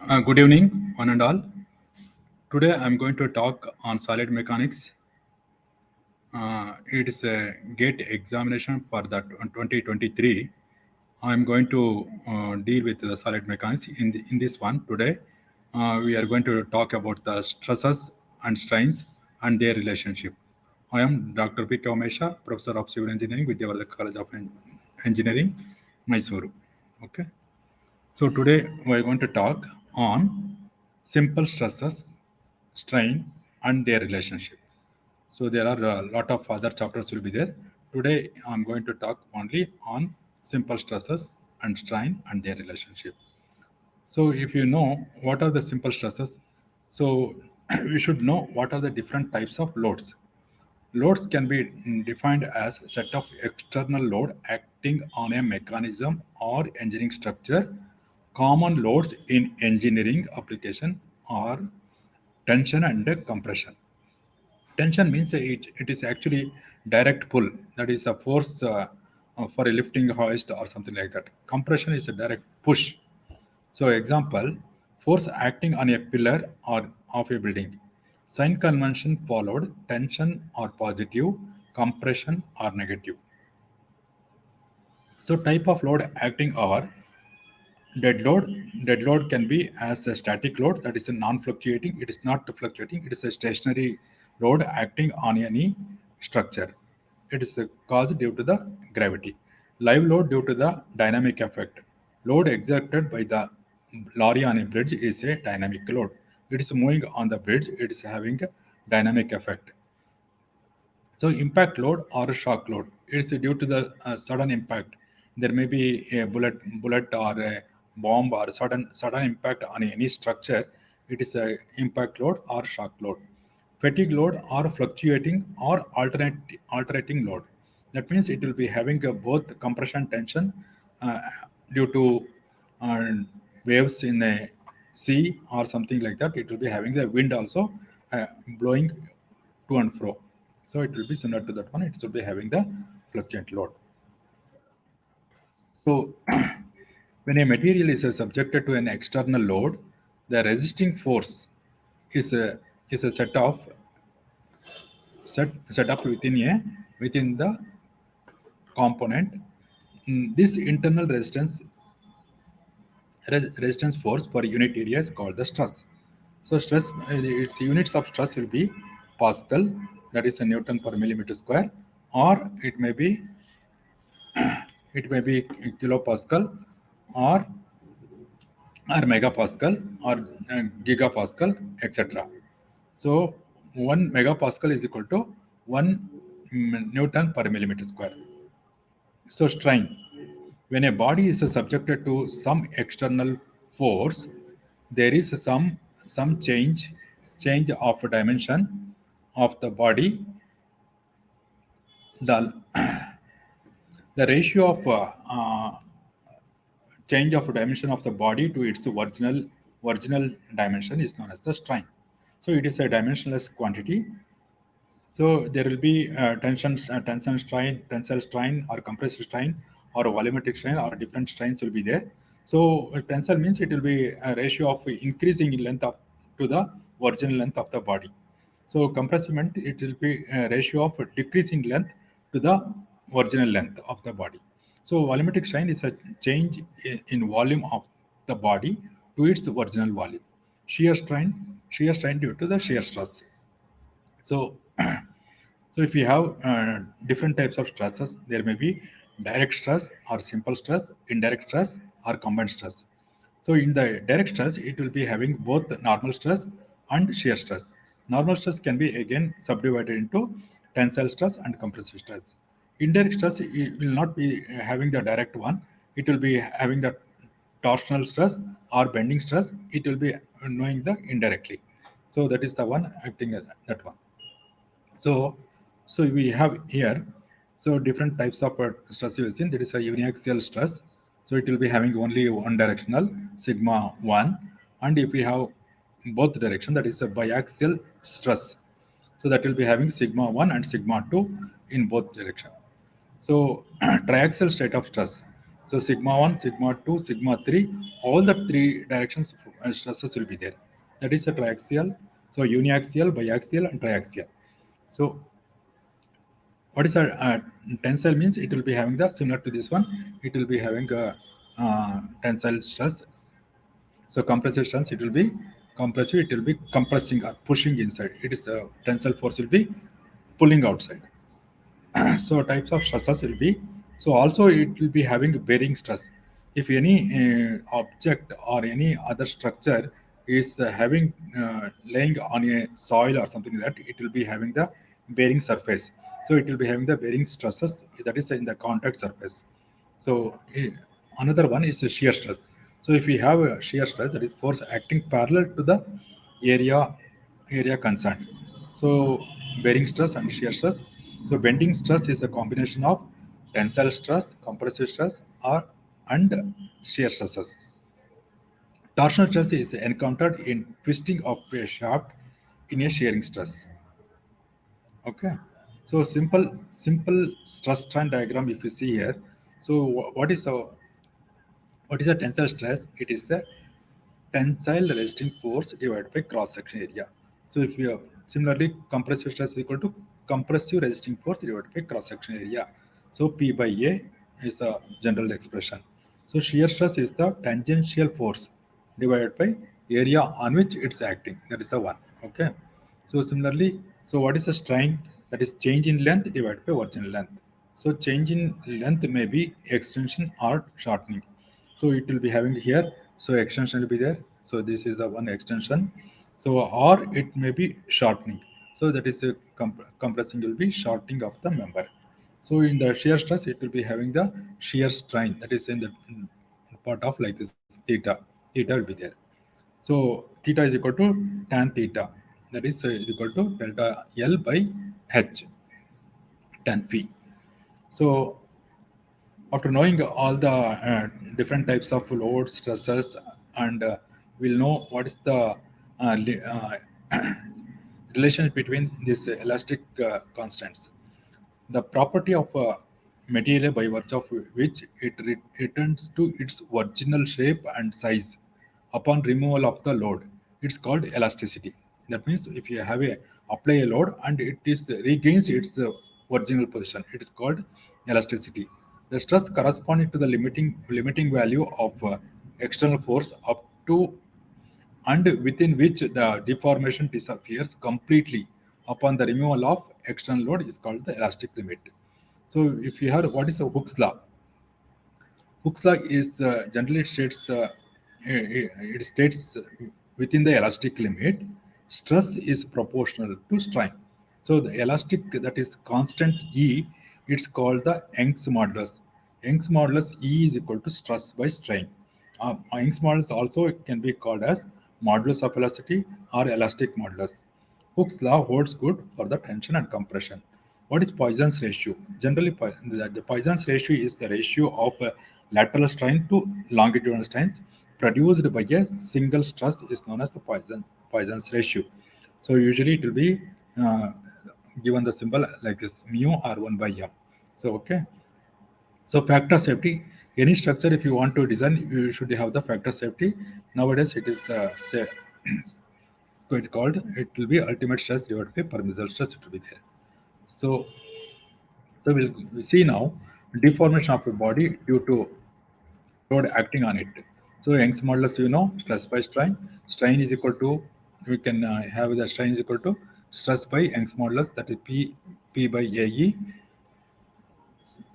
Good evening, one and all. Today I'm going to talk on solid mechanics. It is a GATE examination for the 2023. I'm going to deal with the solid mechanics in this one today. We are going to talk about the stresses and strains and their relationship. I am Dr. P. Kamesha, Professor of Civil Engineering with the College of Engineering, Mysuru. Okay. So today we are going to talk on simple stresses, strain, and their relationship. So there are a lot of other chapters will be there. Today I'm going to talk only on simple stresses and strain and their relationship. So if you know what are the simple stresses, so we should know what are the different types of loads. Loads can be defined as a set of external load acting on a mechanism or engineering structure. Common loads in engineering application are tension and compression. Tension means it is actually direct pull, that is a force for a lifting hoist or something like that. Compression is a direct push. So example, force acting on a pillar or of a building. Sign convention followed, tension or positive, compression or negative. So type of load acting are dead load. Dead load can be as a static load, that is a non-fluctuating. It is not fluctuating. It is a stationary load acting on any structure. It is caused due to the gravity. Live load due to the dynamic effect. Load exerted by the lorry on a bridge is a dynamic load. It is moving on the bridge. It is having a dynamic effect. So impact load or shock load. It's due to the sudden impact. There may be a bullet or a bomb or sudden impact on any structure. It is a impact load or shock load. Fatigue load or fluctuating or alternating load. That means it will be having both compression tension uh, due to uh, waves in the sea or something like that. It will be having the wind also blowing to and fro. So it will be similar to that one. It will be having the fluctuant load. So when a material is subjected to an external load, the resisting force is a set up within the component. This internal resistance force per unit area is called the stress. So stress, its units of stress will be Pascal, that is a Newton per millimeter square, or it may be kilopascal or megapascal or gigapascal, etc. So 1 megapascal is equal to 1 Newton per millimeter square. So strain. When a body is subjected to some external force, there is some change of dimension of the body. The the ratio of change of dimension of the body to its original dimension is known as the strain. So it is a dimensionless quantity. So there will be tension strain, tensile strain, or compressive strain, or volumetric strain, or different strains will be there. So tensile means it will be a ratio of increasing in length to the original length of the body. So compressive meant it will be a ratio of decreasing length to the original length of the body. So volumetric strain is a change in volume of the body to its original volume. Shear strain due to the shear stress. So, so if you have different types of stresses, there may be direct stress or simple stress, indirect stress or combined stress. So in the direct stress, it will be having both normal stress and shear stress. Normal stress can be again subdivided into tensile stress and compressive stress. Indirect stress it will not be having the direct one. It will be having the torsional stress or bending stress. It will be knowing the indirectly. So that is the one acting as that one. So, so we have here, so different types of stress you see. There is a uniaxial stress. So it will be having only one directional, sigma 1. And if we have both direction, that is a biaxial stress. So that will be having sigma 1 and sigma 2 in both direction. So triaxial state of stress. So sigma 1, sigma 2, sigma 3, all the three directions stresses will be there. That is a triaxial, so uniaxial, biaxial, and triaxial. So what is a tensile means? It will be having the similar to this one. It will be having a tensile stress. So compressive stress, it will be compressive. It will be compressing or pushing inside. It is tensile force will be pulling outside. So types of stresses will be, so also it will be having bearing stress. If any object or any other structure is having laying on a soil or something like that, it will be having the bearing surface. So it will be having the bearing stresses, that is in the contact surface. So another one is a shear stress. So if we have a shear stress, that is force acting parallel to the area concerned. So bearing stress and shear stress. So bending stress is a combination of tensile stress, compressive stress, or and shear stresses. Torsional stress is encountered in twisting of a shaft in a shearing stress. Okay. So simple stress strain diagram if you see here. So what is a tensile stress? It is a tensile resisting force divided by cross section area. So if you have similarly compressive stress is equal to compressive resisting force divided by cross section area. So P by A is the general expression. So shear stress is the tangential force divided by area on which it's acting. That is the one. Okay. So similarly, so what is the strain? That is change in length divided by original length. So change in length may be extension or shortening. So it will be having here. So extension will be there. So this is the one extension. So or it may be shortening. So that is a compressing will be shortening of the member. So in the shear stress, it will be having the shear strain that is in the part of like this theta. Theta will be there. So theta is equal to tan theta. That is equal to delta L by H tan phi. So after knowing all the different types of load stresses and we'll know what is the relation between these elastic constants. The property of a material by virtue of which it returns to its original shape and size upon removal of the load. It's called elasticity. That means if you have a apply a load and it is regains its original position, it is called elasticity. The stress corresponding to the limiting value of external force up to and within which the deformation disappears completely upon the removal of external load is called the elastic limit. So if you have what is a Hooke's law? Hooke's law is generally states it states within the elastic limit, stress is proportional to strain. So the elastic that is constant E, it's called the Young's modulus. Young's modulus E is equal to stress by strain. Young's modulus also can be called as modulus of elasticity or elastic modulus. Hooke's law holds good for the tension and compression. What is Poisson's ratio? Generally, the Poisson's ratio is the ratio of lateral strain to longitudinal strains produced by a single stress is known as the Poisson's ratio. So usually it will be uh, given the symbol like this mu r 1 by m. So okay. So factor safety, any structure if you want to design, you should have the factor safety. Nowadays it is it's called, it will be ultimate stress divided by permissible stress, it will be there. So we'll see now deformation of a body due to load acting on it. So Young's modulus, stress by strain. Strain is equal to, we can have the strain is equal to stress by Young's modulus, that is P by AE.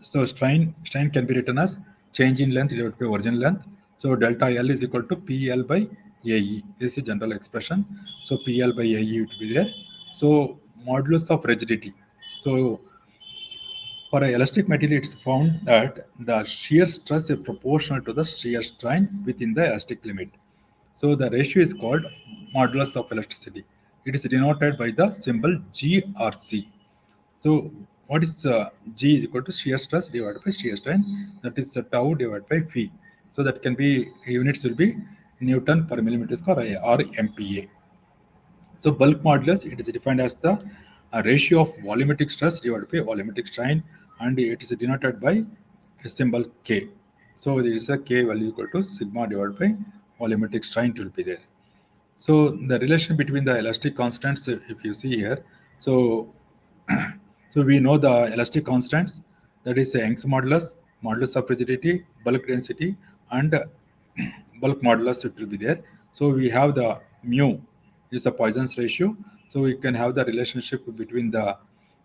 So strain can be written as change in length divided by original length. So delta L is equal to PL by AE. This is a general expression. So PL by AE would be there. So modulus of rigidity. So for an elastic material, it's found that the shear stress is proportional to the shear strain within the elastic limit. So the ratio is called modulus of elasticity. It is denoted by the symbol G or C. So what is G is equal to shear stress divided by shear strain. That is tau divided by phi. So that can be, units will be Newton per millimeter square or MPa. So bulk modulus, it is defined as the ratio of volumetric stress divided by volumetric strain, and it is denoted by a symbol K. So there is a k value equal to sigma divided by volumetric strain will be there. So the relation between the elastic constants, if you see here, so so we know the elastic constants, that is Young's modulus, modulus of rigidity, bulk density, and bulk modulus it will be there. So we have the mu is the Poisson's ratio. So we can have the relationship between the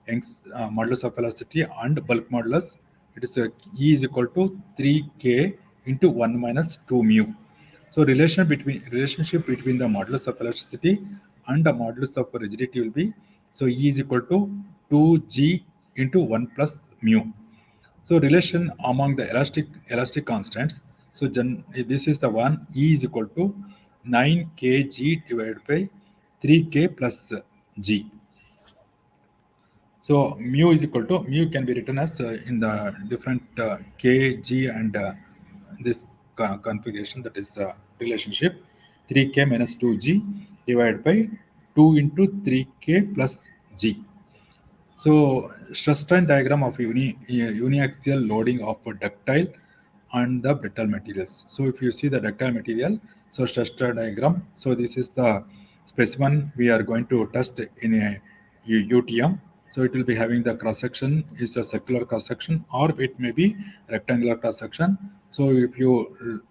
Young's modulus of elasticity and bulk modulus. It is E is equal to 3k into 1 minus 2 mu. So relationship between the modulus of elasticity and the modulus of rigidity will be, so E is equal to 2g into 1 plus mu. So relation among the elastic constants. So this is the one, E is equal to 9 kg divided by 3k plus g. So mu is equal to, mu can be written as in the different k, g, and this configuration, that is relationship 3k minus 2g divided by 2 into 3k plus g. So stress strain diagram of uniaxial loading of a ductile and the brittle materials. So if you see the ductile material, so stress strain diagram. So this is the specimen we are going to test in a UTM. So it will be having the cross section is a circular cross section, or it may be rectangular cross section. So if you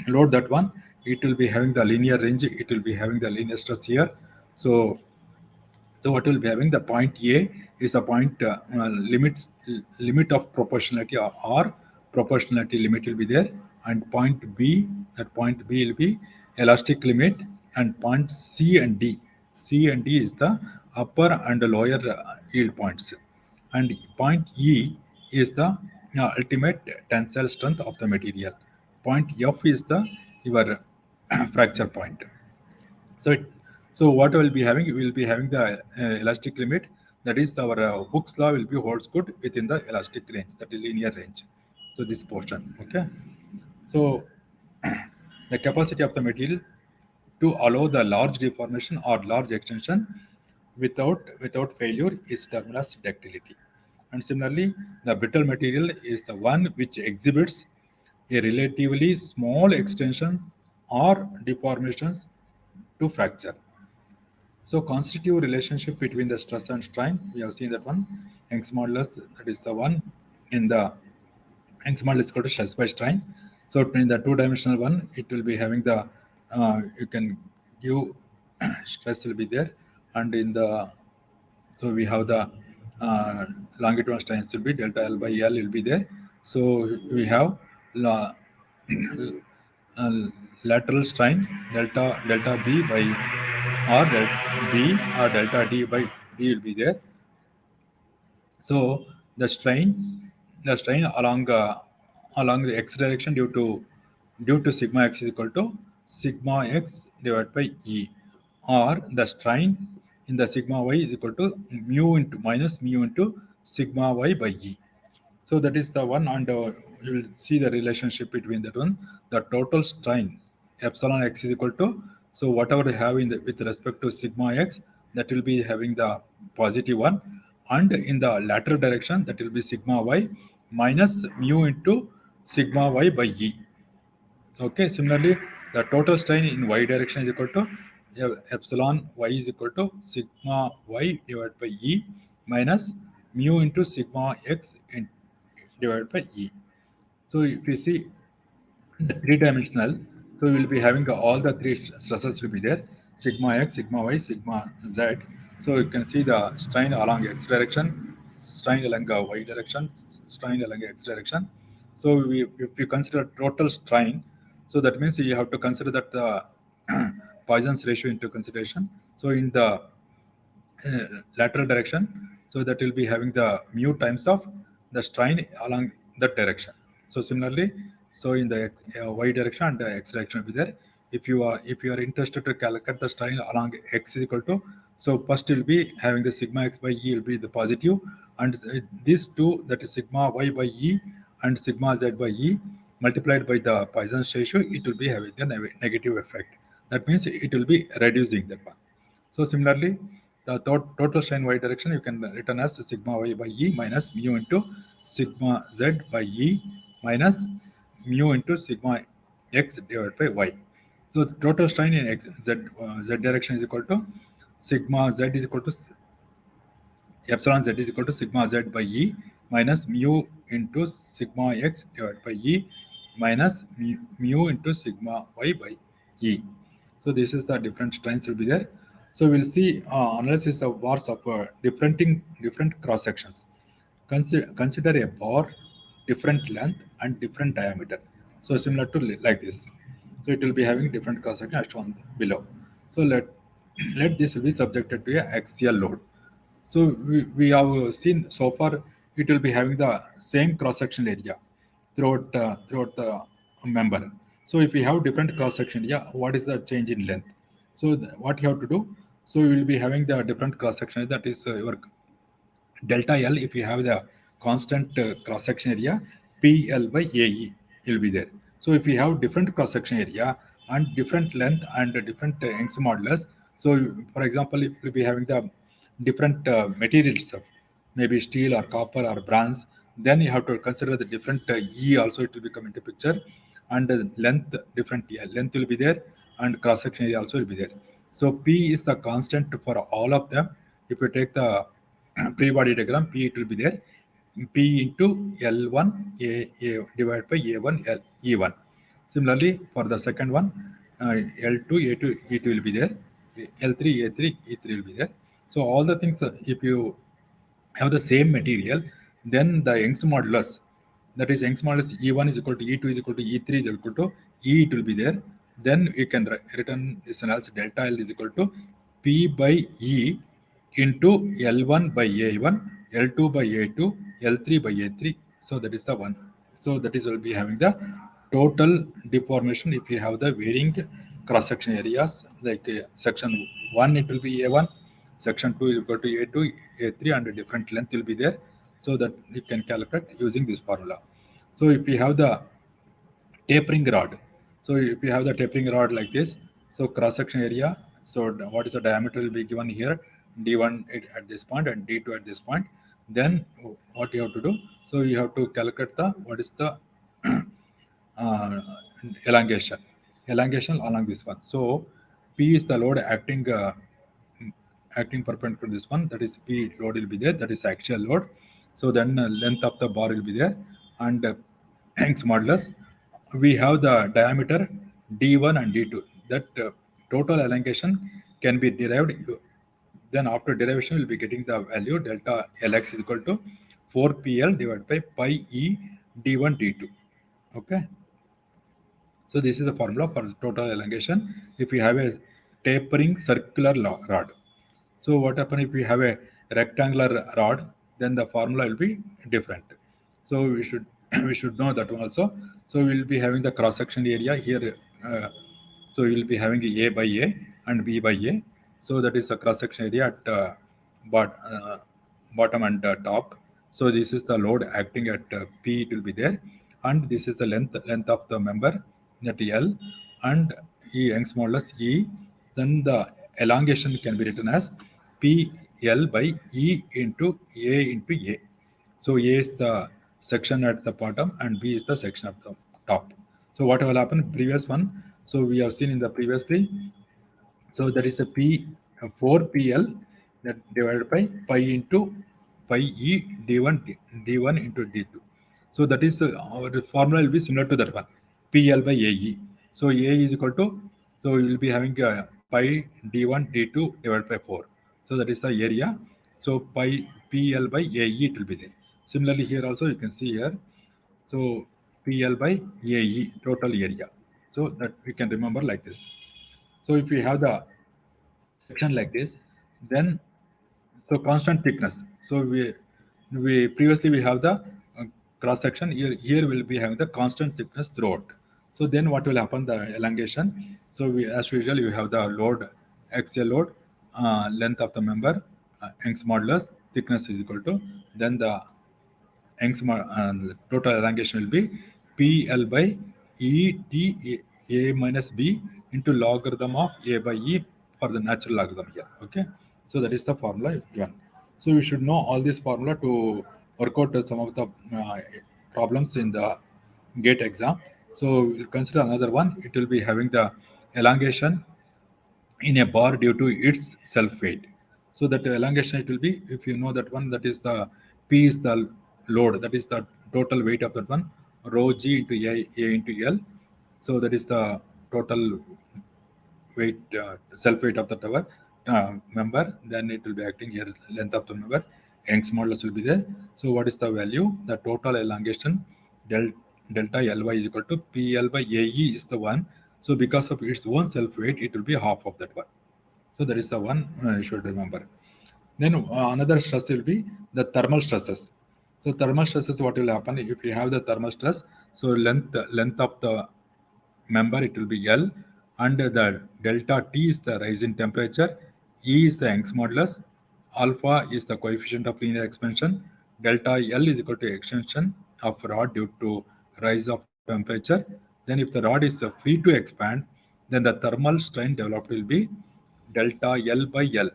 load that one, it will be having the linear range. It will be having the linear stress here. So what will be having, the point A is the point limit of proportionality, or proportionality limit will be there, and point B, that point B will be elastic limit, and point C and D. C and D is the upper and lower yield points, and point E is the ultimate tensile strength of the material. Point F is the your fracture point. So, so what will be having? We will be having the elastic limit. That is our Hooke's law will be holds good within the elastic range, that is linear range. So this portion, okay. So the capacity of the material to allow the large deformation or large extension without failure is termed as ductility. And similarly, the brittle material is the one which exhibits a relatively small extensions or deformations to fracture. So constitutive relationship between the stress and strain, we have seen that one. Young's modulus, that is the one in the Young's modulus is equal to stress by strain. So in the two-dimensional one, it will be having the you can give stress will be there, and in the, so we have the longitudinal strains will be delta L by L will be there. So we have uh, lateral strain delta B by or delta B or delta D by D will be there. So the strain along the x direction due to sigma x is equal to sigma x divided by E, or the strain in the sigma y is equal to mu into sigma y by E. So that is the one, and you will see the relationship between that one. The total strain epsilon x is equal to, so whatever we have in the with respect to sigma x, that will be having the positive one, and in the lateral direction that will be sigma y minus mu into sigma y by E. Okay, similarly, the total strain in y direction is equal to epsilon y is equal to sigma y divided by E minus mu into sigma x divided by E. So if you see the three-dimensional, so we will be having all the three stresses will be there: sigma x, sigma y, sigma z. So you can see the strain along x direction, strain along y direction, strain along x direction. So if you consider total strain, so that means you have to consider that the Poisson's ratio into consideration. So in the lateral direction, so that will be having the mu times of the strain along that direction. So similarly, so in the y direction and the x direction will be there. If you are interested to calculate the strain along x is equal to, so first will be having the sigma x by E will be the positive, and these two, that is sigma y by E and sigma z by E, multiplied by the Poisson's ratio, it will be having the negative effect. That means it will be reducing that one. So similarly, the total strain y direction you can written as sigma y by E minus mu into sigma z by E minus mu into sigma x divided by y. So the total strain in z direction is equal to sigma z is equal to epsilon z is equal to sigma z by E minus mu into sigma x divided by E minus mu into sigma y by E. So this is the different strains will be there. So we'll see analysis of bars of different cross sections. Consider a bar, different length and different diameter. So similar to like this. So it will be having different cross section as shown below. So let this be subjected to a axial load. So we have seen so far it will be having the same cross section area throughout the member. So if we have different cross section area, what is the change in length? So what you have to do? So you will be having the different cross section, that is your delta L. If you have the constant cross section area, PL by AE will be there. So if you have different cross section area and different length and different Young's modulus, so for example, if you'll be having the different materials of maybe steel or copper or bronze, then you have to consider the different E also, it will become into picture, and length different length will be there and cross section area also will be there. So P is the constant for all of them. If you take the pre-body diagram, P it will be there. P into L1 A divided by A1 L E1. Similarly, for the second one, L2 A2 E2 will be there. L3 A3 E3 will be there. So all the things, if you have the same material, then the Young's modulus, that is Young's modulus E1 is equal to E2 is equal to E3 is equal to E, it will be there. Then you can return this as delta L is equal to P by E into L1 by A1, L2 by A2, L3 by A3. So that is the one. So that is will be having the total deformation if you have the varying cross section areas. Like section 1 it will be A1, section 2 will go to A2, A3, and a different length will be there. So that you can calculate using this formula. So if you have the tapering rod, so if you have the tapering rod like this, so cross section area, so what is the diameter will be given here, D1 at this point and D2 at this point. Then what you have to do, so you have to calculate the what is the uh, elongation along this one. So P is the load acting perpendicular to this one, that is P load will be there, that is actual load. So then length of the bar will be there, and Young's modulus. We have the diameter D1 and D2. That total elongation can be derived. Then after derivation, we'll be getting the value delta Lx is equal to 4PL divided by pi E D1 D2. Okay. So this is the formula for total elongation. If you have a tapering circular rod, so what happens if we have a rectangular rod, then the formula will be different. So we should we should know that one also. So we will be having the cross section area here. So we will be having A by A and B by A. So that is the cross section area at bottom and top. So this is the load acting at P. It will be there, and this is the length of the member, that L, and E Young's modulus E. Then the elongation can be written as PL by E into A into A. So A is the section at the bottom and B is the section at the top. So what will happen? Previous one. So we have seen in the previously. So that is a P 4PL that divided by pi into pi E D1 into D2. So that is our formula will be similar to that one, PL by AE. So A is equal to, so we will be having pi D1 D2 divided by 4. So that is the area. So pi PL by AE it will be there. Similarly here also you can see here. So PL by AE total area. So that we can remember like this. So if we have the section like this, then so constant thickness. So we previously we have the cross section here will be having the constant thickness throughout. So then what will happen, the elongation. So we as usual you have the load, axial load, length of the member, Young's modulus, thickness is equal to, then the total elongation will be PL by E T A minus B into logarithm of A by E for the natural logarithm here. Okay. So that is the formula given. So we should know all this formula to work out some of the problems in the GATE exam. So we'll consider another one. It will be having the elongation in a bar due to its self weight. So that elongation it will be, if you know that one, that is the P is the load, that is the total weight of that one, rho G into A into L. So that is the total weight, self weight of the tower member. Then it will be acting here, length of the member. Young's modulus will be there. So what is the value? The total elongation delta Ly is equal to PL by AE is the one. So because of its own self weight, it will be half of that one. So that is the one you should remember. Then another stress will be the thermal stresses. So thermal stresses, what will happen if you have the thermal stress? So length of the member, it will be L, and the delta T is the rise in temperature, E is the Young's modulus, alpha is the coefficient of linear expansion, delta L is equal to extension of rod due to rise of temperature. Then if the rod is free to expand, then the thermal strain developed will be delta L by L.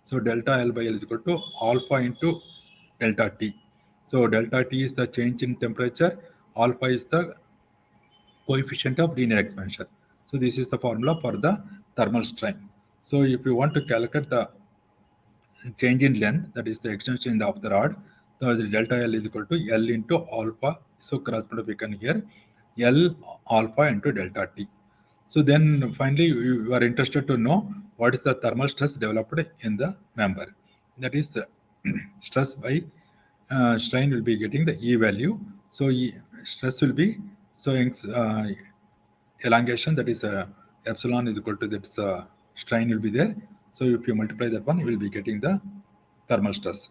So delta L by L is equal to alpha into delta T. So delta T is the change in temperature, alpha is the coefficient of linear expansion. So this is the formula for the thermal strain. So if you want to calculate the change in length, that is the extension of the rod, the delta L is equal to L into alpha. So corresponding we can here L alpha into delta T. So then finally you are interested to know what is the thermal stress developed in the member. That is stress by strain will be getting the E value. So stress will be, so elongation, that is epsilon is equal to that strain will be there. So if you multiply that one, you will be getting the thermal stress.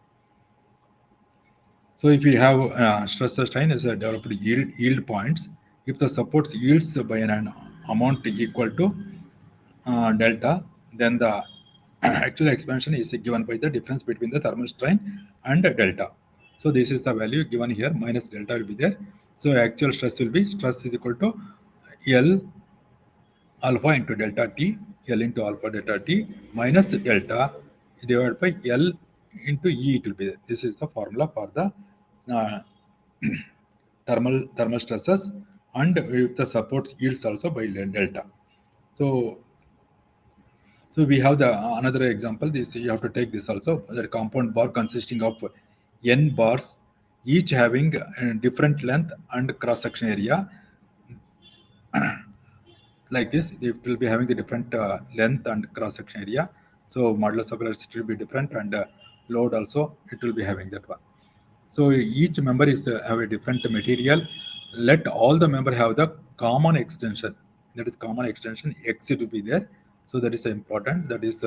So if you have stress strain as a developed yield points, if the supports yields by an amount equal to delta, then the actual expansion is given by the difference between the thermal strain and delta. So this is the value given here, minus delta will be there. So actual stress will be, stress is equal to L alpha into delta T, L into alpha delta T minus delta divided by L into E it will be there. This is the formula for the uh, thermal stresses, and if the supports yields also by delta. So so we have the another example. This you have to take this also. The compound bar consisting of n bars, each having different length and cross section area. Like this, it will be having the different length and cross section area. So modulus of elasticity will be different, and load also it will be having that one. So each member is have a different material. Let all the member have the common extension. That is common extension X it will be there. So that is important. That is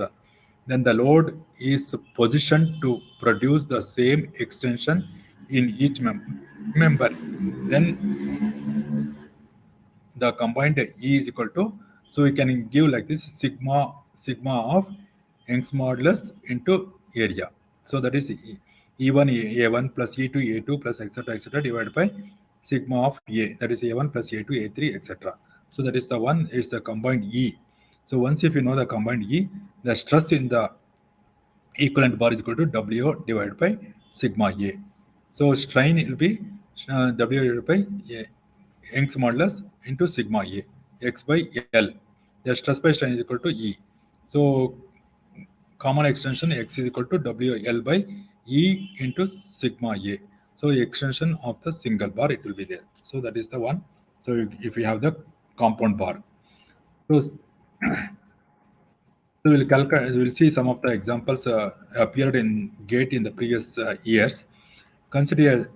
then the load is positioned to produce the same extension in each member. Then the combined E is equal to, so we can give like this, sigma of Young's modulus into area. So that is E1 A1 plus E2 A2 plus etc divided by sigma of A, that is A1 plus A2 A3 etc. So that is the one, it's the combined E. So once if you know the combined E, the stress in the equivalent bar is equal to W divided by sigma A. So strain will be W divided by Young's modulus into sigma A, X by L. The stress by strain is equal to E. So common extension X is equal to WL by E into sigma A. So extension of the single bar it will be there. So that is the one. So if we have the compound bar. So So we'll calculate. We'll see some of the examples appeared in GATE in the previous years. Consider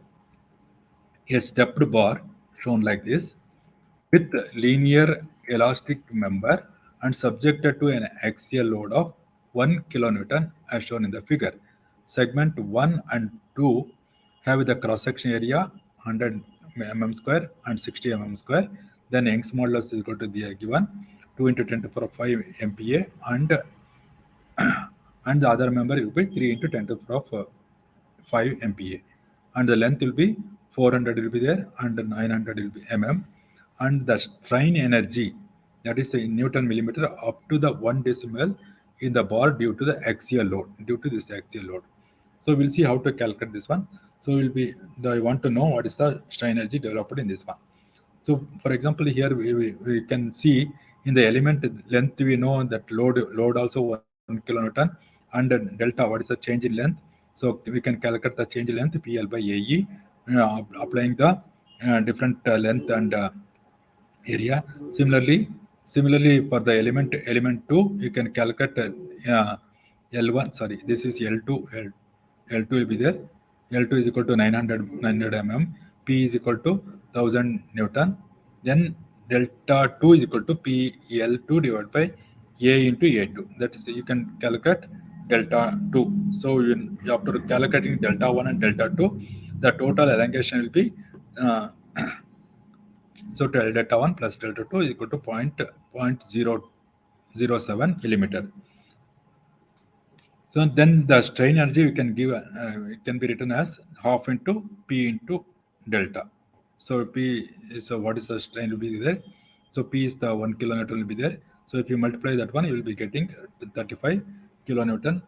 a stepped bar shown like this with linear elastic member and subjected to an axial load of 1 kilonewton as shown in the figure. Segment 1 and 2 have the cross-section area 100 mm square and 60 mm square. Then Young's modulus is equal to the given 2 into 10 to the power 5 MPa, and the other member will be 3 into 10 to the power of 5 MPa, and the length will be 400 will be there, and 900 will be mm, and the strain energy, that is in Newton millimeter, up to the 1 decimal in the bar due to the axial load, due to this axial load. So we'll see how to calculate this one. So we'll be, I want to know what is the strain energy developed in this one. So, for example, here we can see in the element length, we know that load also 1 kilonewton, and delta, what is the change in length? So we can calculate the change in length PL by AE, applying the different length and area. Similarly for the element 2, you can calculate L1. Sorry, this is L2. L2 will be there. L2 is equal to 900 mm. P is equal to 1000 Newton. Then delta 2 is equal to PL2 divided by A into A2. That is, you can calculate delta 2. So after calculating delta 1 and delta 2, the total elongation will be so delta 1 plus delta 2 is equal to point 0.007 millimeter. So then the strain energy we can give, it can be written as half into P into delta. So so what is the strain will be there? So P is the 1 kilonewton will be there. So if you multiply that one, you will be getting 35 kilonewton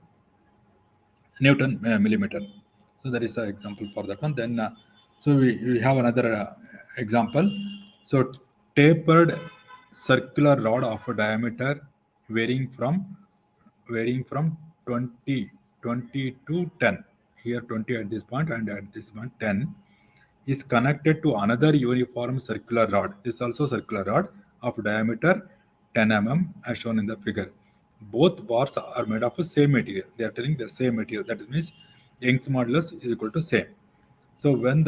Newton millimeter. So that is an example for that one. Then so we have another example. So tapered circular rod of a diameter varying from 20 to 10. Here 20 at this point and at this one 10 is connected to another uniform circular rod. This is also circular rod of diameter 10 mm as shown in the figure. Both bars are made of the same material. They are telling the same material. That means Young's modulus is equal to same. So when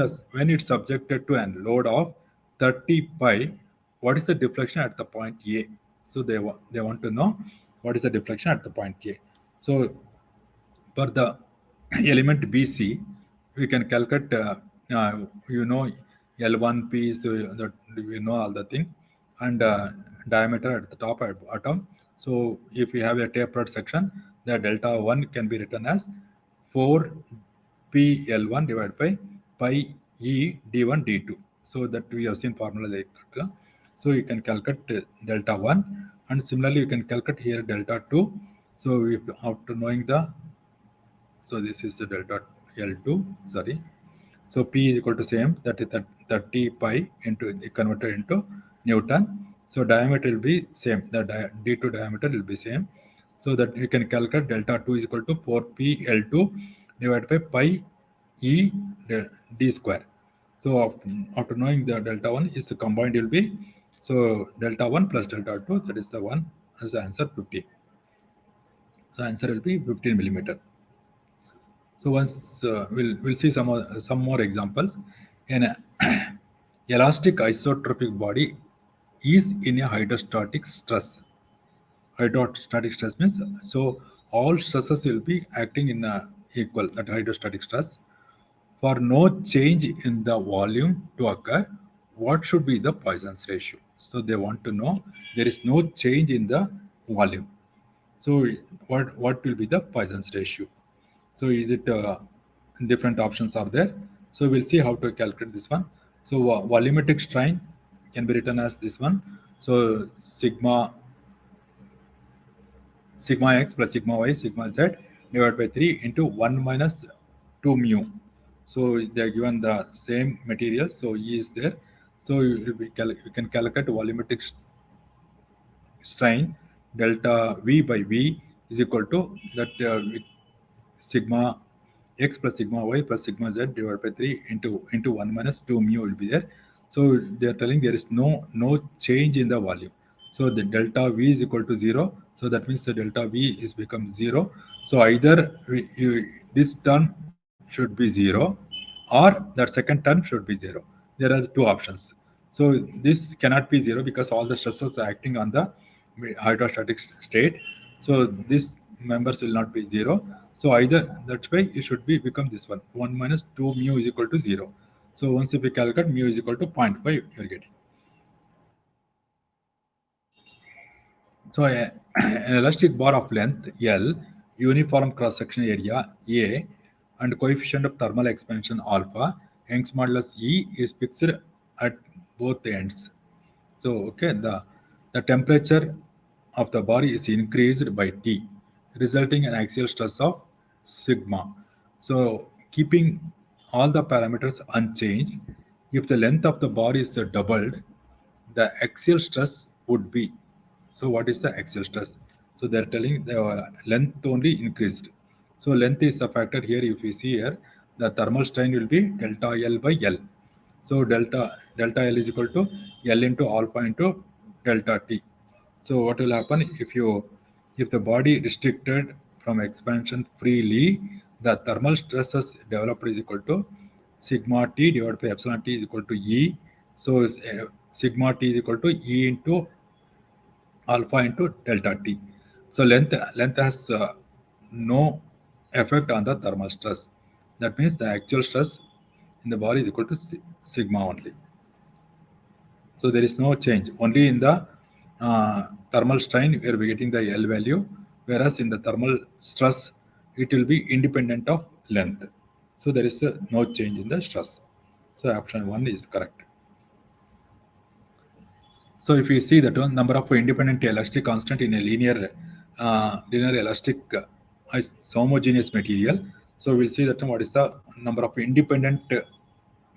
it's subjected to an load of 30 pi, what is the deflection at the point A? So they want to know what is the deflection at the point A. So for the element BC, we can calculate, L1P is we know all the thing, and diameter at the top and bottom. So if we have a tapered section, the delta 1 can be written as 4PL1 divided by pi E D1 D2. So that we have seen formula like that. So you can calculate delta 1, and similarly you can calculate here delta 2. So after knowing so this is the delta L2, sorry. So P is equal to same, that is 30 pi into converted into Newton. So diameter will be same, the D2 diameter will be same. So that you can calculate delta 2 is equal to 4P L2 divided by pi E D square. So after knowing the delta 1 is the combined will be, so delta 1 plus delta 2, that is the one as the answer 15. So answer will be 15 millimeter. So once we'll see some more examples. An elastic isotropic body is in a hydrostatic stress. Hydrostatic stress means, so all stresses will be acting in equal, that hydrostatic stress. For no change in the volume to occur, what should be the Poisson's ratio? So they want to know there is no change in the volume. So what will be the Poisson's ratio? So is it different options are there? So we'll see how to calculate this one. So volumetric strain can be written as this one. So sigma x plus sigma y sigma z divided by 3 into 1 minus 2 mu. So they are given the same material. So E is there. So you can calculate volumetric strain delta V by V is equal to that sigma x plus sigma y plus sigma z divided by 3 into 1 minus 2 mu will be there. So they are telling there is no change in the volume. So the delta V is equal to 0. So that means the delta V is become 0. So either this term should be 0 or that second term should be 0. There are two options. So this cannot be 0 because all the stresses are acting on the hydrostatic state. So these members will not be 0. So either, that's why it should be become this one. 1 minus 2 mu is equal to 0. So once if we calculate mu is equal to 0.5, you're getting. So an elastic bar of length L, uniform cross-section area A, and coefficient of thermal expansion alpha, Young's modulus E is fixed at both ends. So okay, the temperature of the bar is increased by T, resulting in axial stress of sigma. So keeping all the parameters unchanged, if the length of the bar is doubled, the axial stress would be. So what is the axial stress? So they're telling the length only increased. So length is a factor here. If you see here, the thermal strain will be delta L by L. So delta L is equal to L into alpha into delta T. So what will happen if the body restricted from expansion freely, the thermal stresses developed is equal to sigma T divided by epsilon T is equal to E. So sigma T is equal to E into alpha into delta T. So length has no effect on the thermal stress. That means the actual stress in the body is equal to sigma only. So there is no change. Only in the thermal strain we are getting the L value, whereas in the thermal stress it will be independent of length. So there is no change in the stress. So option 1 is correct. So if you see that one number of independent elastic constant in a linear elastic homogeneous material, so we'll see that what is the number of independent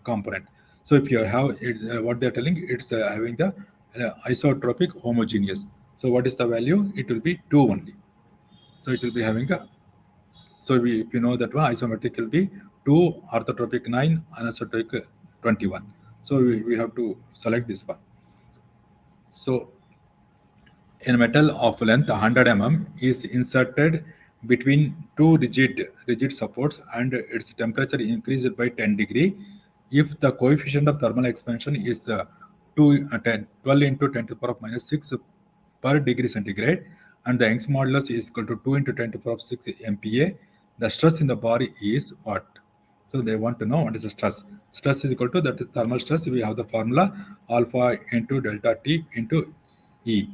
component. So if you have it, what they're telling, it's having the isotropic homogeneous. So what is the value? It will be 2 only. So it will be having a, so if you know that one, isometric will be 2, orthotropic 9, anisotropic 21. So we have to select this one. So a metal of length 100 mm is inserted between two rigid supports and its temperature increased by 10 degree if the coefficient of thermal expansion is 12 into 10 to the power of minus 6 per degree centigrade and the Young's modulus is equal to 2 into 10 to the power of 6 MPa. The stress in the body is what? So they want to know what is the stress. Stress is equal to, that is thermal stress. We have the formula alpha into delta T into E.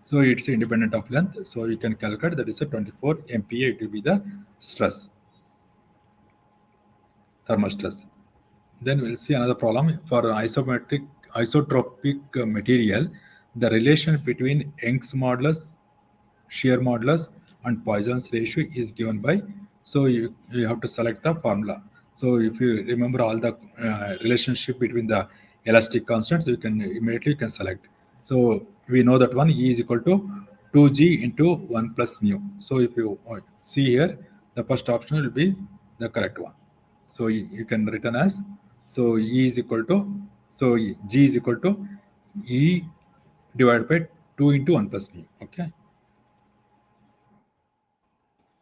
So it's independent of length. So you can calculate that is a 24 MPa. It will be the stress, thermal stress. Then we'll see another problem for an isotropic material. The relation between Young's modulus, shear modulus, and Poisson's ratio is given by. So you have to select the formula. So if you remember all the relationship between the elastic constants, you can immediately select. So we know that one E is equal to 2G into 1 plus mu. So if you see here, the first option will be the correct one. So you can written as, so E is equal to, so G is equal to E divided by 2 into 1 plus mu. Okay.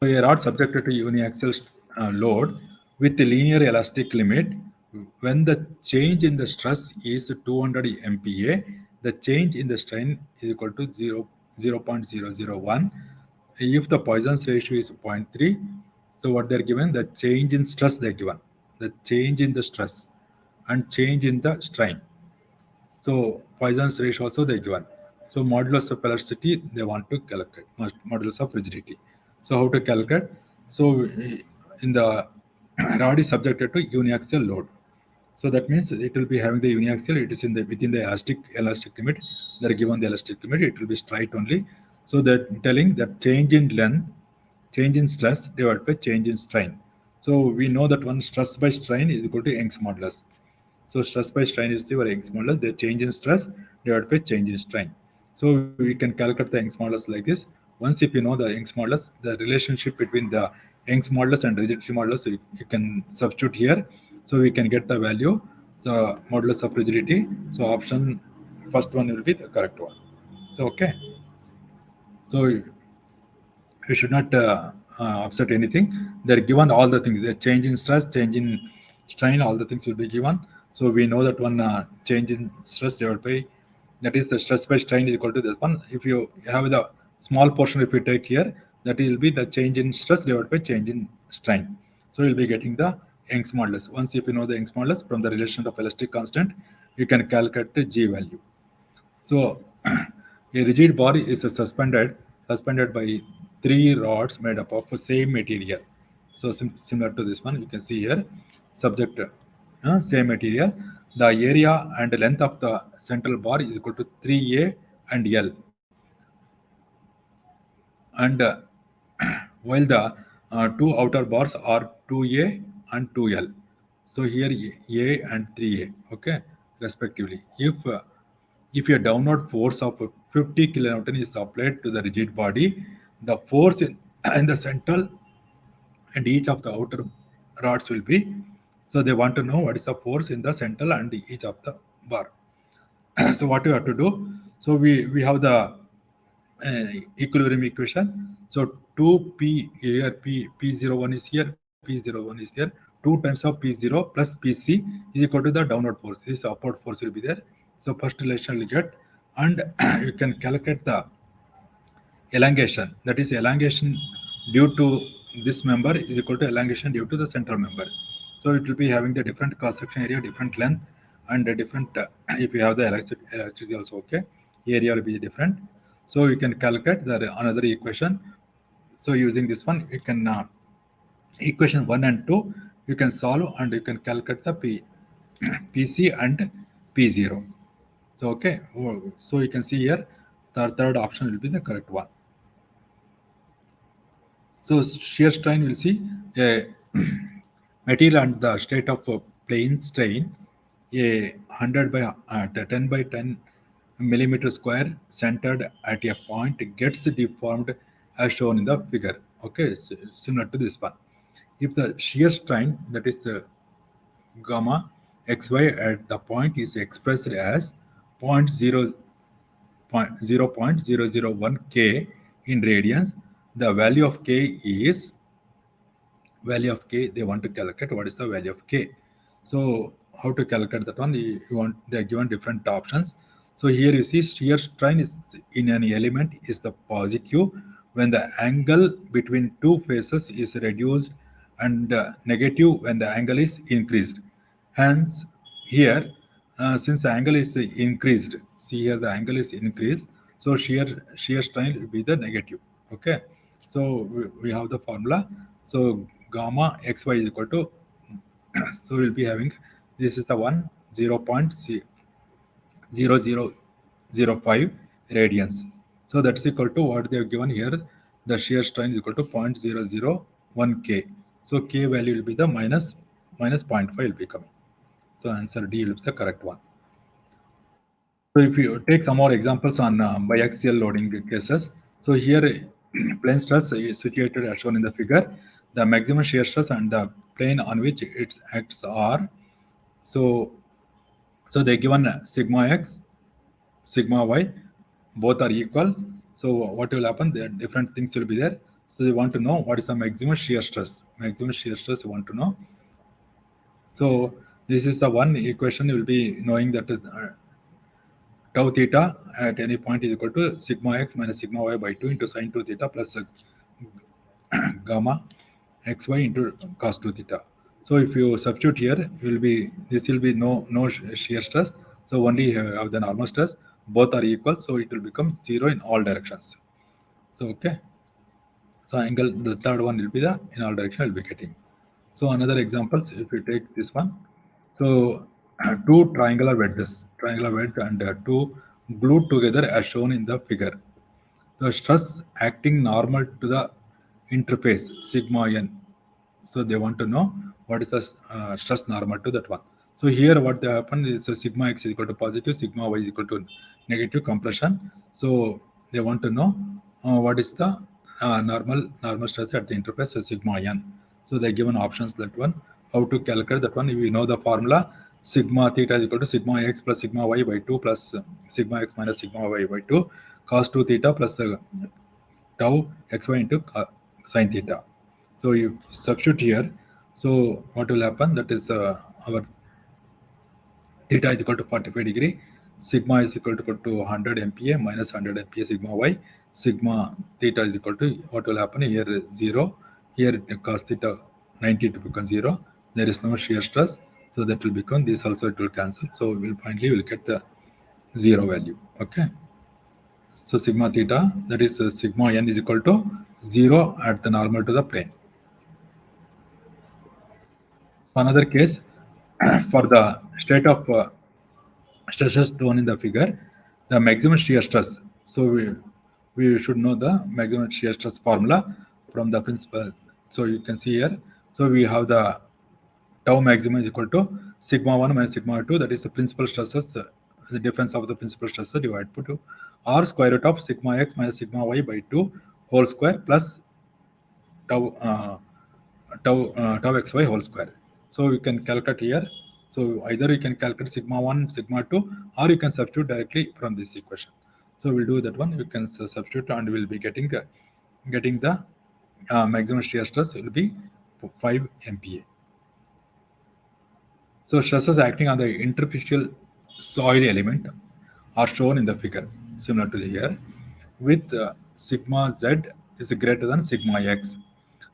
So a rod subjected to uniaxial load with a linear elastic limit, when the change in the stress is 200 MPa, the change in the strain is equal to 0.001. If the Poisson's ratio is 0.3, so what they're given, the change in stress they're given, the change in the stress and change in the strain. So Poisson's ratio also they given. So modulus of elasticity they want to calculate, modulus of rigidity. So how to calculate? So in the rod is subjected to uniaxial load. So that means it will be having the uniaxial. It is in the within the elastic limit. They are given the elastic limit. It will be straight only. So they're telling that change in length, change in stress divided by change in strain. So we know that one stress by strain is equal to Young's modulus. So stress by strain is the Young's modulus. The change in stress divided by change in strain. So we can calculate the Young's modulus like this. Once if you know the Young's modulus, the relationship between the Young's modulus and rigidity modulus, you can substitute here. So we can get the value, the modulus of rigidity. So option first one will be the correct one. So okay. So you should not upset anything. They're given all the things. The change in stress, change in strain, all the things will be given. So we know that one change in stress divided by, that is the stress by strain is equal to this one. If you have the small portion, if you take here, that will be the change in stress divided by change in strain. So you'll be getting the Young's modulus. Once if you know the Young's modulus from the relation of elastic constant, you can calculate the G value. So a rigid body is suspended by 3 rods made up of the same material. So similar to this one, you can see here, subject same material. The area and length of the central bar is equal to 3A and L. And while the 2 outer bars are 2A and 2L. So here A and 3A, okay, respectively. If if a downward force of 50 kilonewton is applied to the rigid body, the force in the central and each of the outer rods will be. So they want to know what is the force in the central and each of the bar. So what you have to do? So we have the equilibrium equation. So 2p here, p01 is here, p01 is here. 2 times of p0 plus pc is equal to the downward force. This upward force will be there. So first relation will get, and you can calculate the elongation. That is elongation due to this member is equal to elongation due to the central member. So it will be having the different cross section area, different length, and a different. If you have the electricity also, okay, area will be different. So you can calculate the another equation. So using this one, you can equation 1 and 2 you can solve and you can calculate the PC and P0. So okay, so you can see here the third option will be the correct one. So shear strain will see a material and the state of plane strain, a 100 by 10 by 10 millimeter square centered at a point gets deformed as shown in the figure. Okay, similar to this one. If the shear strain, that is the gamma xy at the point, is expressed as 0.001 k in radians, the value of k is they want to calculate what is the value of k. So how to calculate that one? They are given different options. So here you see shear strain is in an element is the positive when the angle between two faces is reduced, and negative when the angle is increased. Hence here, since the angle is increased, see here the angle is increased, so shear strain will be the negative. Okay, so we have the formula. So gamma xy is equal to so we'll be having, this is the one 0.0005 radians. So that's equal to what they have given here. The shear strain is equal to 0.001 k. So k value will be the minus 0.5 will be coming. So answer D will be the correct one. So if you take some more examples on biaxial loading cases. So here plane stress is situated as shown in the figure. The maximum shear stress and the plane on which it acts are, so they given sigma x, sigma y, both are equal. So what will happen? The different things will be there. So they want to know what is the maximum shear stress. Maximum shear stress you want to know. So this is the one equation you will be knowing, that is tau theta at any point is equal to sigma x minus sigma y by 2 into sine 2 theta plus gamma xy into cos 2 theta. So if you substitute here, this will be no shear stress. So only have the normal stress. Both are equal, so it will become 0 in all directions. So okay. So angle, the third one will be the in all direction will be getting. So another examples, if you take this one, so two triangular wedges and two glued together as shown in the figure. The stress acting normal to the interface sigma n. So they want to know what is the stress normal to that one. So here what they happen is sigma x is equal to positive, sigma y is equal to negative compression. So they want to know what is the normal stress at the interface sigma n. So they given options that one. How to calculate that one? If we know the formula, sigma theta is equal to sigma x plus sigma y by 2 plus sigma x minus sigma y by 2 cos 2 theta plus tau xy into sine theta. So you substitute here. So what will happen? That is our theta is equal to 45 degree. Sigma is equal to 100 MPa minus 100 MPa sigma y. Sigma theta is equal to, what will happen here is 0. Here cos theta 90 to become 0. There is no shear stress. So that will become, this also it will cancel. So we'll finally get the 0 value. Okay. So sigma theta, that is sigma n is equal to 0 at the normal to the plane. Another case, for the state of stresses shown in the figure, the maximum shear stress. So we should know the maximum shear stress formula from the principle. So you can see here. So we have the tau maximum is equal to sigma 1 minus sigma 2. That is the principal stresses the difference of the principal stress divided by 2, or square root of sigma x minus sigma y by 2 whole square plus tau tau xy whole square. So you can calculate here. So either you can calculate sigma 1, sigma 2, or you can substitute directly from this equation. So we'll do that one. You can substitute and we'll be getting the maximum shear stress will be 5 MPa. So stresses acting on the interfacial soil element are shown in the figure, similar to here, with sigma z is greater than sigma x.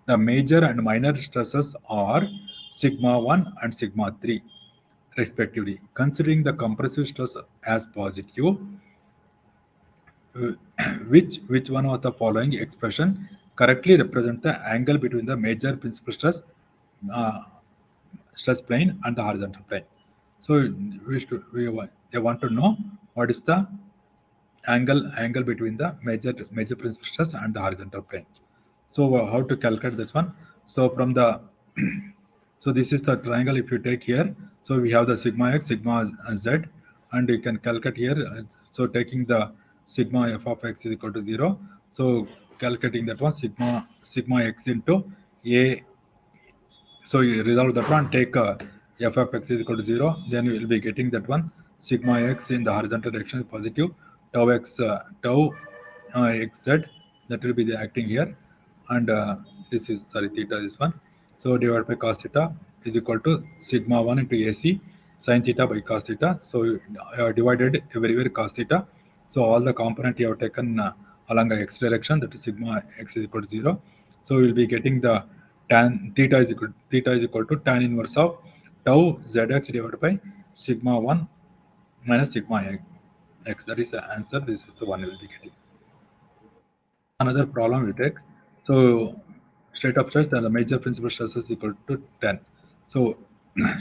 The major and minor stresses are sigma 1 and sigma 3, respectively. Considering the compressive stress as positive, which one of the following expression correctly represents the angle between the major principal uh, stress plane and the horizontal plane? So they want to know what is the angle between the major principal stress and the horizontal plane. So how to calculate this one? So from the so this is the triangle. If you take here, so we have the sigma x, sigma z, and you can calculate here. So taking the sigma f of x is equal to 0. So calculating that one, sigma x into a. So you resolve that one, take f of x is equal to 0, then you will be getting that one, sigma x in the horizontal direction is positive, tau xz, that will be the acting here, and this is, sorry, theta, this one. So divided by cos theta is equal to sigma 1 into AC sin theta by cos theta. So divided everywhere cos theta. So all the component you have taken along the x direction, that is sigma x is equal to 0. So we will be getting the tan theta is equal to tan inverse of tau zx divided by sigma 1 minus sigma x. That is the answer. This is the one we will be getting. Another problem we take. So state of stress, the major principal stress is equal to 10. So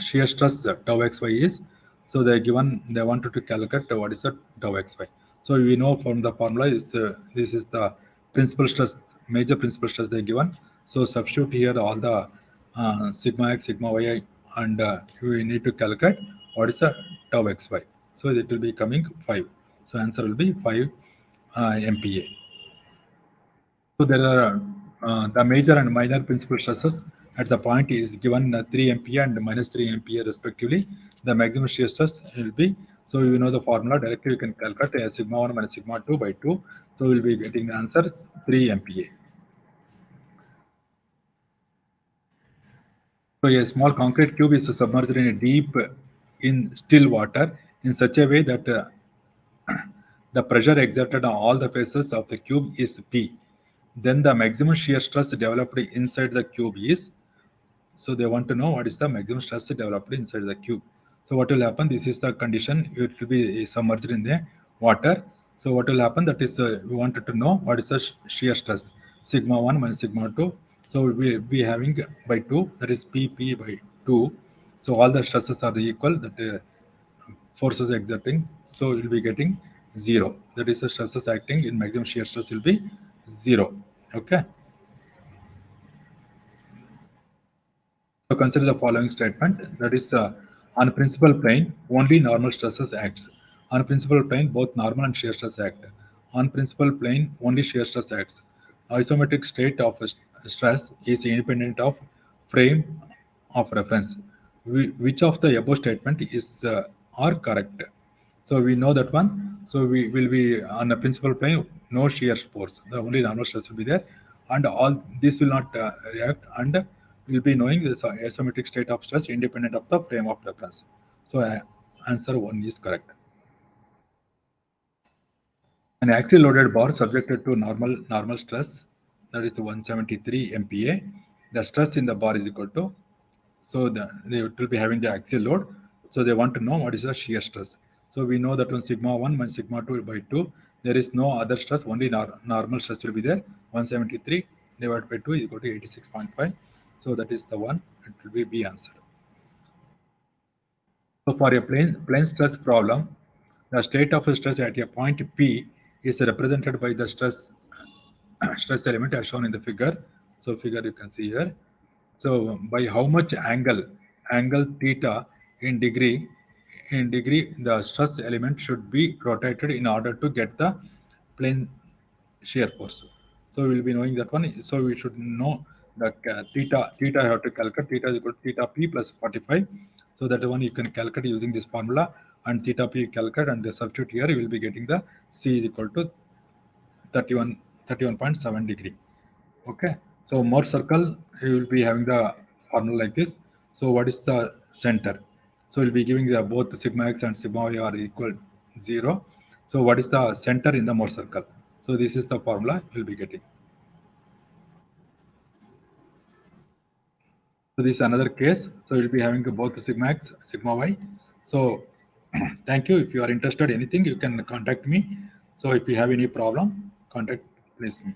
shear stress tau xy is, so they wanted to calculate what is the tau xy. So we know from the formula is this is the principal stress, major principal stress they given. So substitute here all the sigma x, sigma y, and we need to calculate what is the tau xy. So it will be coming 5. So answer will be 5 MPa. So there are the major and minor principal stresses at the point is given 3 MPa and minus 3 MPa respectively. The maximum shear stress will be, so you know the formula, directly you can calculate sigma 1 minus sigma 2 by 2. So we'll be getting the answer 3 MPa. So a small concrete cube is submerged in a deep in still water in such a way that the pressure exerted on all the faces of the cube is P. Then the maximum shear stress developed inside the cube is, so they want to know what is the maximum stress developed inside the cube. So what will happen? This is the condition. It will be submerged in the water. So what will happen? That is, we wanted to know what is the shear stress. Sigma 1 minus sigma 2. So we will be having by 2, that is PP by 2. So all the stresses are equal, that forces exerting. So we will be getting 0. That is the stresses acting in maximum shear stress will be 0. Okay. So consider the following statement, that is on principal plane only normal stresses acts. On principal plane both normal and shear stress act. On principal plane only shear stress acts. Isometric state of stress is independent of frame of reference. Which of the above statement is are correct? So we know that one. So we will be on a principal plane, no shear force. The only normal stress will be there, and all this will not react, and we'll be knowing this isometric state of stress independent of the frame of reference. So answer 1 is correct. An axial loaded bar subjected to normal stress, that is 173 MPa. The stress in the bar is equal to, so they will be having the axial load. So they want to know what is the shear stress. So we know that when sigma 1 minus sigma 2 by 2, there is no other stress, only normal stress will be there. 173 divided by 2 is equal to 86.5. So that is the one, it will be B answer. So for a plane stress problem, the state of stress at a point P is represented by the stress element as shown in the figure. So figure you can see here. So by how much angle theta in degree in degree, the stress element should be rotated in order to get the plane shear force. So we'll be knowing that one. So we should know the theta I have to calculate. Theta is equal to theta p plus 45. So that one you can calculate using this formula, and theta p calculate and substitute here. You will be getting the c is equal to 31.7 degree. Okay. So more circle, you will be having the formula like this. So what is the center? So we'll be giving the both sigma x and sigma y are equal 0. So what is the center in the more circle? So this is the formula you'll be getting. So this is another case. So you'll be having both sigma x, sigma y. So thank you. If you are interested in anything, you can contact me. So if you have any problem, contact please me.